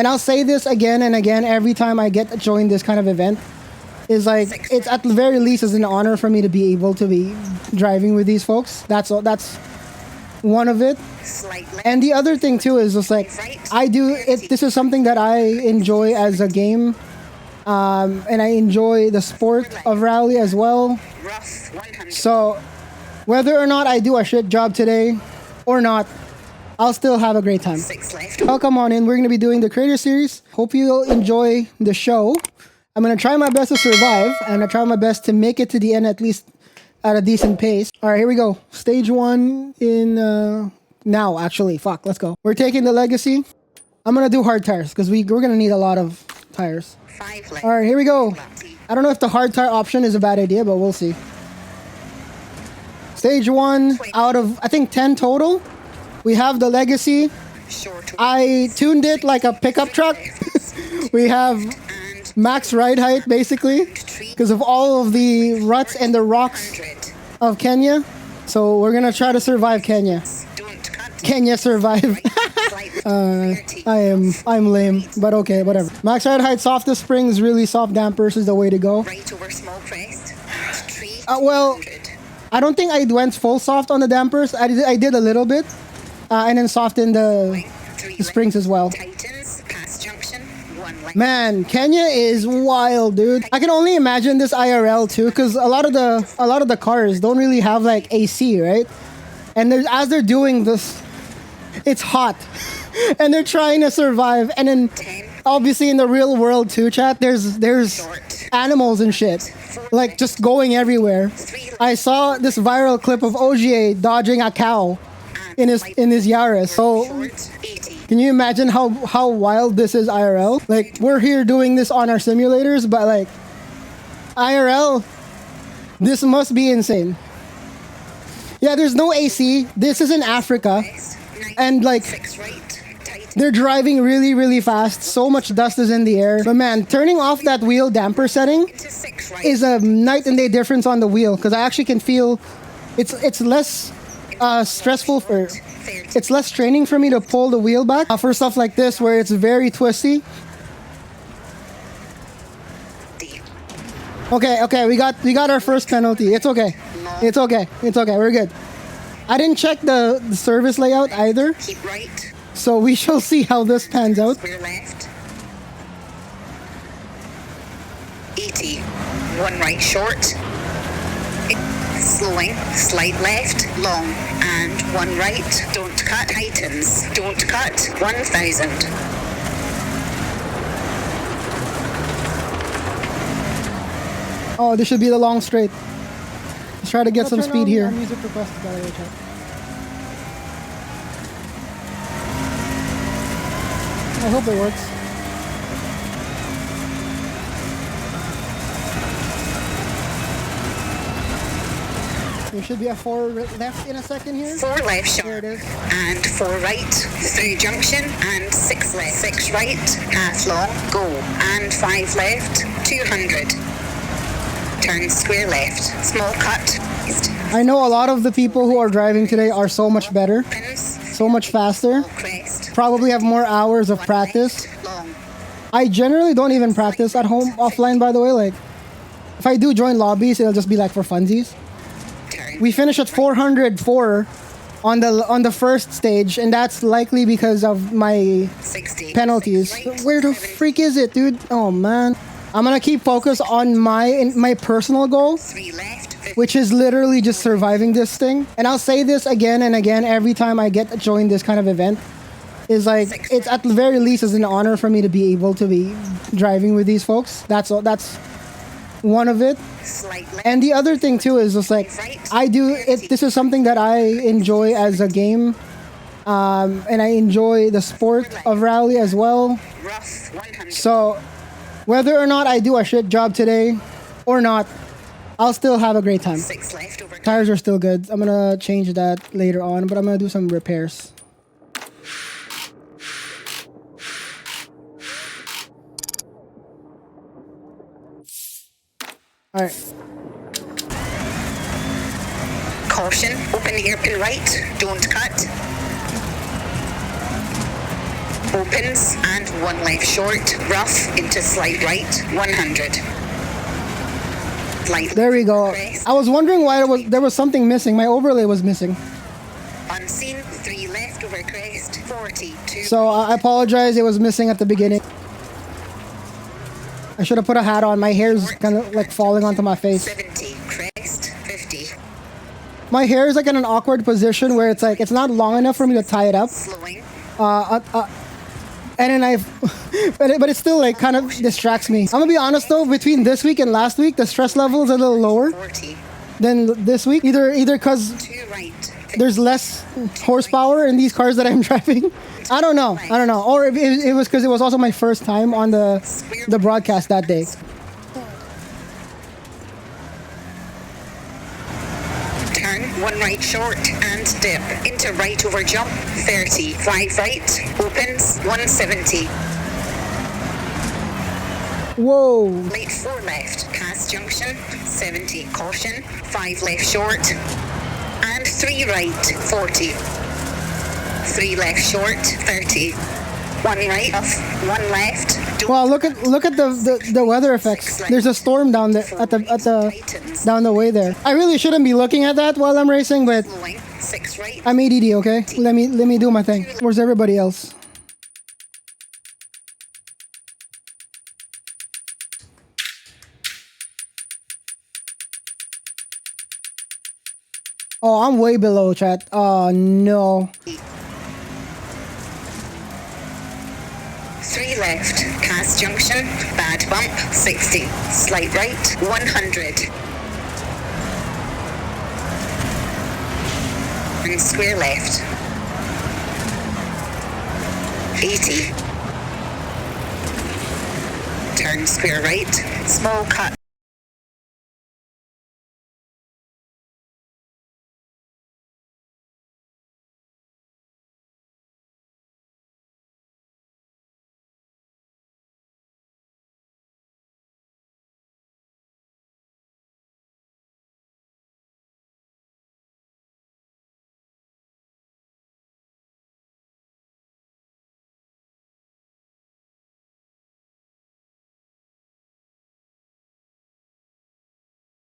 And I'll say this again and again every time I get to join this kind of event, is like, it's at the very least is an honor for me to be able to be driving with these folks. That's all. That's one of it. And the other thing too is just like, I do it. This is something that I enjoy as a game, and I enjoy the sport of rally as well. So whether or not I do a shit job today or not, I'll still have a great time. Welcome on in. We're going to be doing the Creator Series. Hope you'll enjoy the show. I'm going to try my best to survive, and I try my best to make it to the end at least at a decent pace. All right, here we go. Stage 1 in now, actually. Fuck, let's go. We're taking the Legacy. I'm going to do hard tires because we're going to need a lot of tires. All right, here we go. I don't know if the hard tire option is a bad idea, but we'll see. Stage 1 out of, I think, 10 total. We have the Legacy. I tuned it like a pickup truck. We have max ride height, basically, because of all of the ruts and the rocks of Kenya. So we're going to try to survive Kenya. Kenya survive. I'm lame, but okay, whatever. Max ride height, softest springs, really soft dampers is the way to go. Well, I don't think I went full soft on the dampers. I did a little bit. And then soften the springs as well. Man, Kenya is wild, dude. I can only imagine this IRL too, because a lot of the cars don't really have like AC, right? And as they're doing this, it's hot, and they're trying to survive. And then, obviously, in the real world too, chat, there's animals and shit, like just going everywhere. I saw this viral clip of OGA dodging a cow in his Yaris. So can you imagine how wild this is IRL? Like, we're here doing this on our simulators, but like IRL, this must be insane. Yeah, there's no AC. This is in Africa, and like they're driving really, really fast. So much dust is in the air. But man, turning off that wheel damper setting is a night and day difference on the wheel, because I actually can feel it's less stressful for, it's less training for me to pull the wheel back for stuff like this where it's very twisty. Okay, we got our first penalty. It's okay. We're good. I didn't check the service layout either, so we shall see how this pans out. Square left. 80. One right short. Slowing, slight left, long, and one right. Don't cut, tightens. Don't cut, 1000. Oh, this should be the long straight. Let's try to get some speed here. Music request, by the way, chat. I hope it works. There should be a 4 left in a second here. 4 left sharp. There it is. And 4 right. Through junction. And 6 left. 6 right. Half long. Go. And 5 left. 200. Turn square left. Small cut. I know a lot of the people who are driving today are so much better. So much faster. Probably have more hours of practice. I generally don't even practice at home offline, by the way. Like, if I do join lobbies, it'll just be like for funsies. We finished at 404 on the first stage, and that's likely because of my penalties. Where the freak is it, dude? Oh man. I'm gonna keep focus on my personal goal, which is literally just surviving this thing. And I'll say this again and again every time I get to join this kind of event, is like, it's at the very least is an honor for me to be able to be driving with these folks. That's all. That's one of it. And the other thing too is just like, I do it. This is something that I enjoy as a game, and I enjoy the sport of rally as well. So whether or not I do a shit job today or not, I'll still have a great time. Tires are still good. I'm gonna change that later on, but I'm gonna do some repairs. All right. Caution, open hairpin right, don't cut. opens, and 1 left short, rough into slight right, 100. Light There we go. crest, I was wondering why there was something missing. My overlay was missing. unseen, 3 left over crest, 40, 2. So I apologize, it was missing at the beginning. I should have put a hat on. My hair's kind of like falling onto my face. 70, crest, 50. My hair is like in an awkward position where it's like, it's not long enough for me to tie it up. Slowing, And then but it still like kind of distracts me. I'm gonna be honest though, between this week and last week, the stress level is a little lower 40, than this week. Either because 2 right, there's less horsepower in these cars that I'm driving. I don't know. Or it was because it was also my first time on the broadcast that day. turn, 1 right short, and dip. Into right over jump, 30. 5 right, opens, 170. Whoa. Late 4 left, cast junction, 70. Caution, 5 left short, and 3 right, 40. 3 left short, 30. 1 right, off, 1 left. Wow, look at the weather effects. There's a storm down there at the down the way there. I really shouldn't be looking at that while I'm racing, but Slowing, 6 right, I'm ADD, okay? Let me do my thing. Where's everybody else? Oh, I'm way below, chat. Oh no. 3 left, cast junction, bad bump, 60. Slight right, 100. And square left, 80. Turn square right, small cut.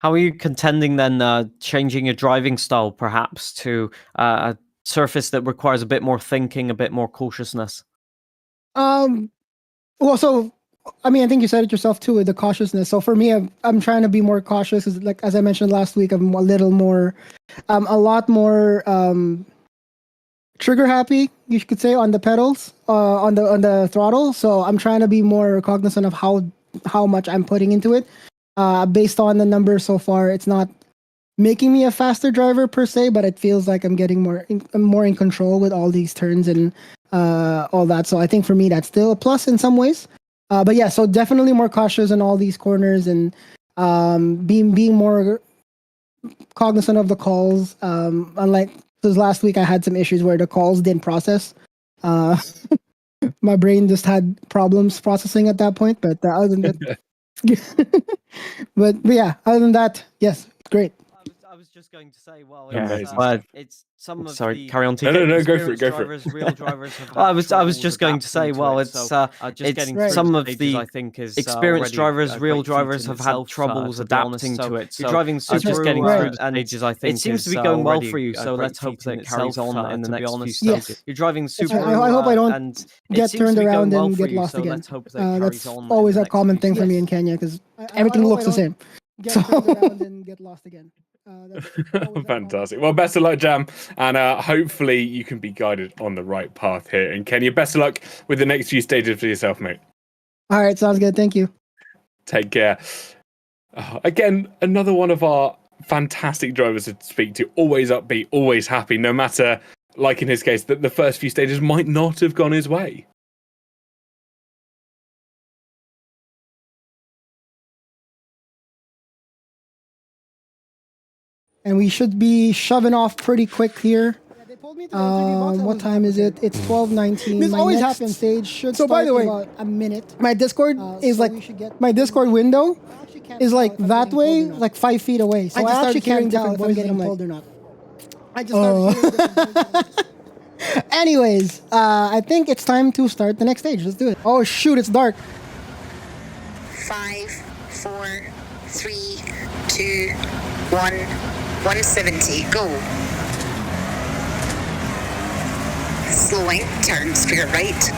How are you contending then, changing your driving style perhaps to a surface that requires a bit more thinking, a bit more cautiousness? Well, so I mean, I think you said it yourself too with the cautiousness. So for me, I'm trying to be more cautious. Like as I mentioned last week, I'm a little more, a lot more trigger happy, you could say, on the pedals, on the throttle. So I'm trying to be more cognizant of how much I'm putting into it. Based on the numbers so far, it's not making me a faster driver per se, but it feels like I'm getting more in control with all these turns and all that. So I think for me that's still a plus in some ways. But yeah, so definitely more cautious in all these corners and being more cognizant of the calls. Unlike because last week I had some issues where the calls didn't process. My brain just had problems processing at that point. But other than that, but yeah, other than that, yes, great. I was just going to say, well, it's some of Sorry, the carry on. no, Go for it. drivers, real drivers. I was just going to say, well, it's some of the I think is experienced drivers, real drivers have had troubles adapting to it. So you're driving Subaru, just getting through the stages, I think it seems to be is, going well already for you. a So great let's hope feat that in it carries itself, on in the to be next few honest. stages. Yes. You're driving Subaru. I hope I don't and get it seems turned to be going around well and for get you, lost so again. let's hope that it carries That's on in always the a next common few thing for me in stages. Kenya because everything looks the same. Get turned around and get lost again. Fantastic. Well, best of luck, Jam, and hopefully you can be guided on the right path here. And Kenya, best of luck with the next few stages for yourself, mate. All right, sounds good. Thank you. Take care. Again, another one of our fantastic drivers to speak to. Always upbeat, always happy, no matter, like in his case, that the first few stages might not have gone his way. And we should be shoving off pretty quick here. What time is it? It's 12:19. This always happens. Stage should so by the way, about a minute. My Discord is so like my Discord window is like that way, like 5 feet away. So I actually can't tell if I'm getting pulled or not. I just started hearing different voices. Anyways, I think it's time to start the next stage. Let's do it. Oh shoot, it's dark. 5, 4, 3, 2, 1, 170, go. Slowing, turn square right.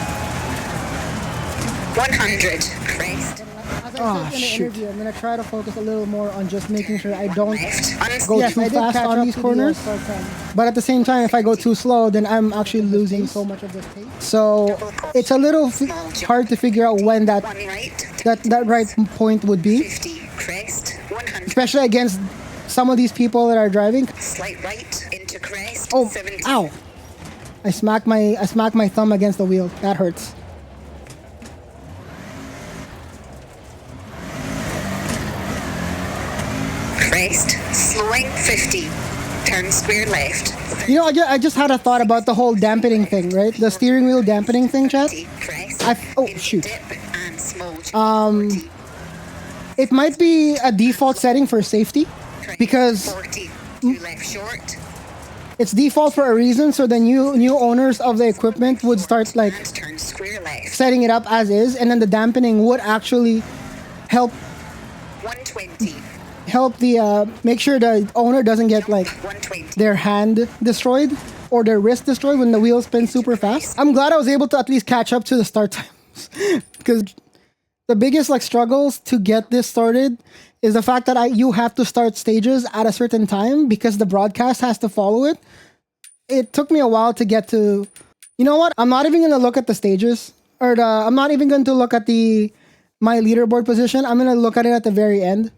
100, crest. As I said in the interview, I'm gonna try to focus a little more on just making sure I don't Left, go too fast on these corners. But at the same time, if I go too slow, then I'm actually losing so much of the pace. So it's a little hard to figure out when that one right, that right point would be, 50, crest, 100, especially against some of these people that are driving. slight right, into crest, Oh, 70. ow! I smacked my thumb against the wheel. That hurts. Crest, slowing, 50, turn square left. You know, I just had a thought about the whole dampening thing, right? The steering wheel dampening thing, chat. 30, crest, Oh, into shoot. dip and small jump, 40, It might be a default setting for safety, crest, because 40, two left short, it's default for a reason. So the new owners of the equipment would start like and turn square left. setting it up as is, and then the dampening would actually help 120, the make sure the owner doesn't get like 120, their hand destroyed or their wrist destroyed when the wheel spins super fast. I'm glad I was able to at least catch up to the start times, because the biggest like struggles to get this started is the fact that you have to start stages at a certain time because the broadcast has to follow it. It took me a while to get to. You know what? I'm not even gonna look at the stages, or I'm not even going to look at my leaderboard position. I'm gonna look at it at the very end.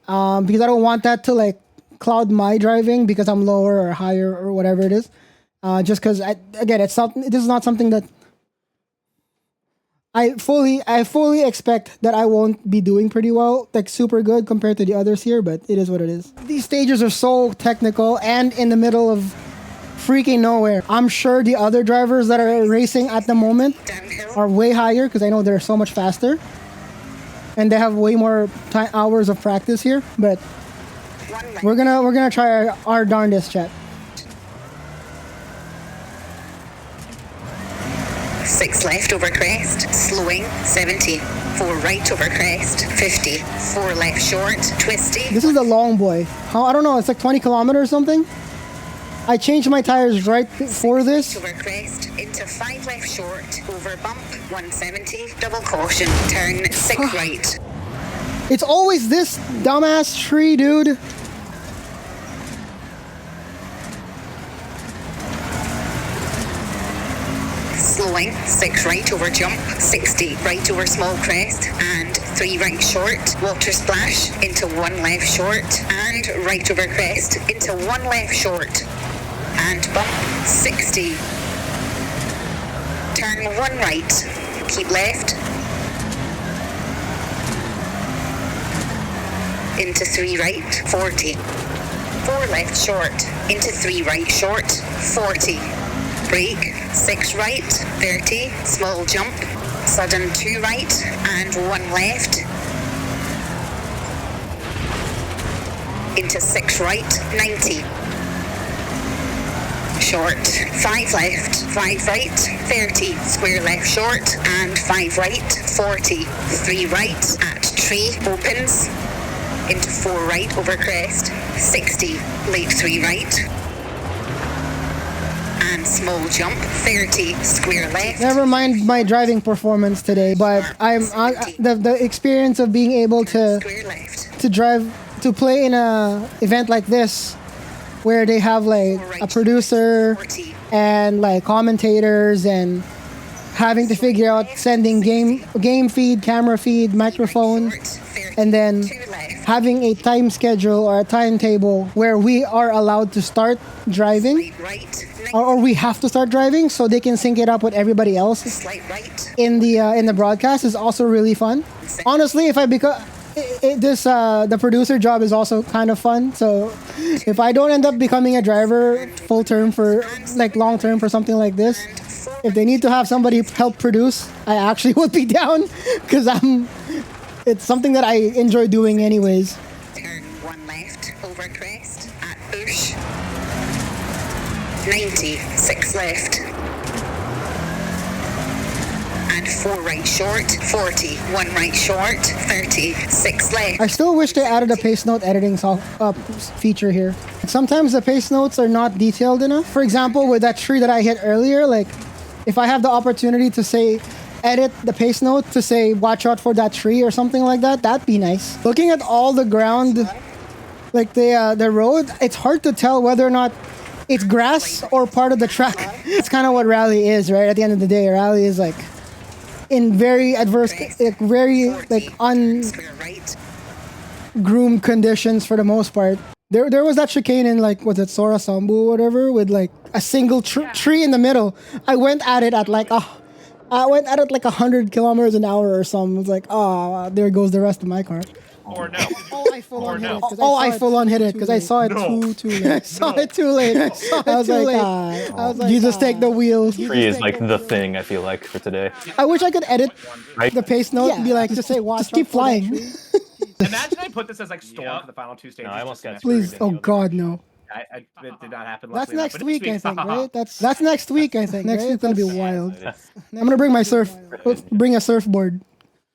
Because I don't want that to like cloud my driving because I'm lower or higher or whatever it is. Just because again, this is not something that I fully expect that I won't be doing pretty well, like super good compared to the others here, but it is what it is. These stages are so technical and in the middle of freaking nowhere. I'm sure the other drivers that are racing at the moment downhill, are way higher because I know they're so much faster. And they have way more hours of practice here, but one right, we're gonna try our darndest, chat. 6 left over crest, slowing, 70, 4 right over crest, 50, 4 left short, twisty, This is the long boy. I don't know, it's like 20 kilometers or something. I changed my tires right before this. over crest, into 5 left short, over bump, 170, double caution, turn 6 right, It's always this dumbass tree, dude. slowing, 6 right over jump, 60 right over small crest, and 3 right short, water splash, into 1 left short, and right over crest, into 1 left short, and bump, 60, turn 1 right, keep left, into 3 right, 40, 4 left short, into 3 right short, 40, brake, 6 right, 30, small jump, sudden 2 right, and 1 left, into 6 right, 90, short, 5 left, 5 right, 30, square left short, and 5 right, 40, 3 right, at tree, opens, into 4 right over crest, 60, late 3 right, and small jump, 30, square left. Never mind my driving performance today, but the experience of being able to Square left, to play in a event like this, where they have like a producer 40, and like commentators and having to figure out sending game feed, camera feed, microphone, short, 30, and then 2 left, having a time schedule or a timetable where we are allowed to start driving, right, or we have to start driving so they can sync it up with everybody else slight right, in the broadcast is also really fun. Honestly, if I become the producer job is also kind of fun. So if I don't end up becoming a driver full term for like long term for something like this, if they need to have somebody help produce, I actually would be down because it's something that I enjoy doing anyways. turn 1 left over crest, at bush, 90, 6 left, 4 right short, 40, 1 right short, 30, 6 left. I still wish they added a pace note editing feature here. Sometimes the pace notes are not detailed enough. For example, with that tree that I hit earlier, like if I have the opportunity to say, edit the pace note to say, watch out for that tree or something like that, that'd be nice. Looking at all the ground, like the road, it's hard to tell whether or not it's grass or part of the track. It's kind of what rally is, right? At the end of the day, rally is like in very adverse, like very like ungroomed conditions for the most part. There was that chicane in like, was it Sora Sambu or whatever, with like a single tree in the middle. I went at it at like 100 kilometers an hour or something. It was like, oh, there goes the rest of my car. Or no. Oh, I full on hit it. I full on hit it because I saw it too late. I saw it too late. I was like, Jesus, take the wheel. Tree is like the thing, I feel like, for today. I wish I could edit the pace note and be like, just say, watch, just keep flying. Imagine I put this as like storm for the final 2 stages. No, I almost got Please, oh God, no. It did not happen. That's next week, I think, right? That's next week, I think. Next week's gonna be wild. I'm gonna bring my bring a surfboard.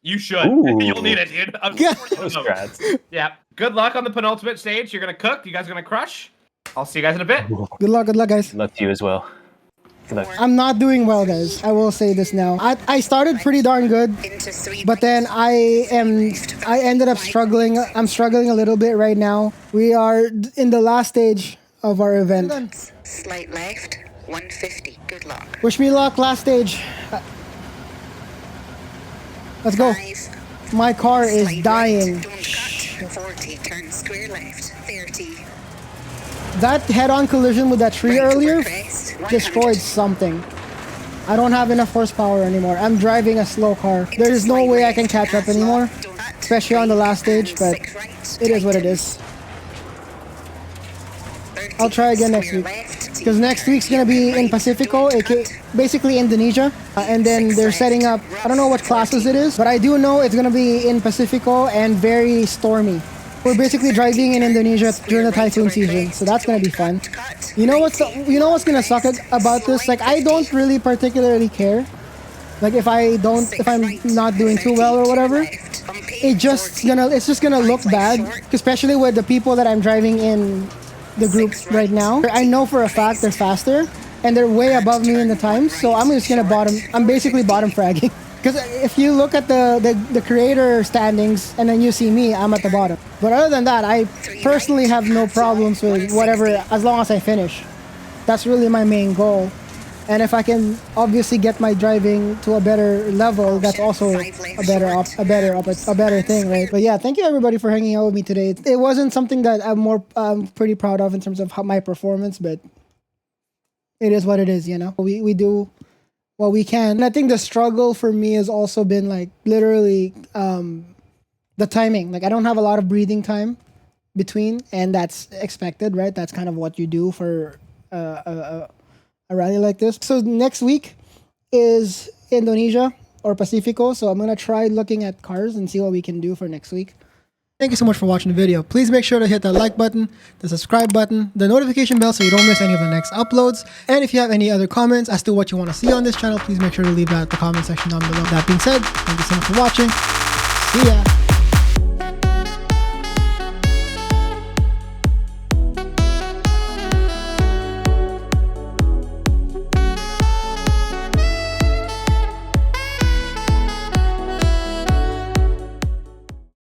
You should. Ooh. You'll need it, dude. Congrats. Yeah. Good luck on the penultimate stage. You're gonna cook. You guys are gonna crush. I'll see you guys in a bit. Good luck, guys. Good luck to you as well. Good luck. I'm not doing well, guys. I will say this now. I started pretty darn good, but then I ended up struggling. I'm struggling a little bit right now. We are in the last stage of our event. Slight left, 150. Good luck. Wish me luck, last stage. Let's go. 5. My car is Slight dying. right, don't cut. 40. Turn square left. 30. That head-on collision with that tree Right over earlier crest, 100. destroyed something. I don't have enough horsepower anymore. I'm driving a slow car. There is no way I can catch up anymore, especially on the last stage, but it is what it is. I'll try again next week. Because next week's going to be in Pacifico, basically Indonesia. And then they're setting up, I don't know what classes it is, but I do know it's going to be in Pacifico and very stormy. We're basically driving in Indonesia during the typhoon season, so that's going to be fun. You know what's going to suck about this? Like, I don't really particularly care. Like, if I'm not doing too well or whatever, it's just gonna look bad, especially with the people that I'm driving in the group right now. I know for a fact they're faster and they're way above me in the times, so I'm just gonna I'm basically bottom fragging. Because if you look at the creator standings and then you see me, I'm at the bottom. But other than that, I personally have no problems with whatever, as long as I finish. That's really my main goal. And if I can obviously get my driving to a better level, that's also a better thing, right? But yeah, thank you everybody for hanging out with me today. It wasn't something that I'm pretty proud of in terms of my performance, but it is what it is, you know. We do what we can. And I think the struggle for me has also been like literally the timing. Like I don't have a lot of breathing time between, and that's expected, right? That's kind of what you do for a rally like this. So next week is Indonesia or Pacifico, so I'm gonna try looking at cars and see what we can do for next week. Thank you so much for watching the video. Please make sure to hit that like button, the subscribe button, the notification bell so you don't miss any of the next uploads. And if you have any other comments as to what you want to see on this channel, please make sure to leave that in the comment section down below. That being said, thank you so much for watching. See ya!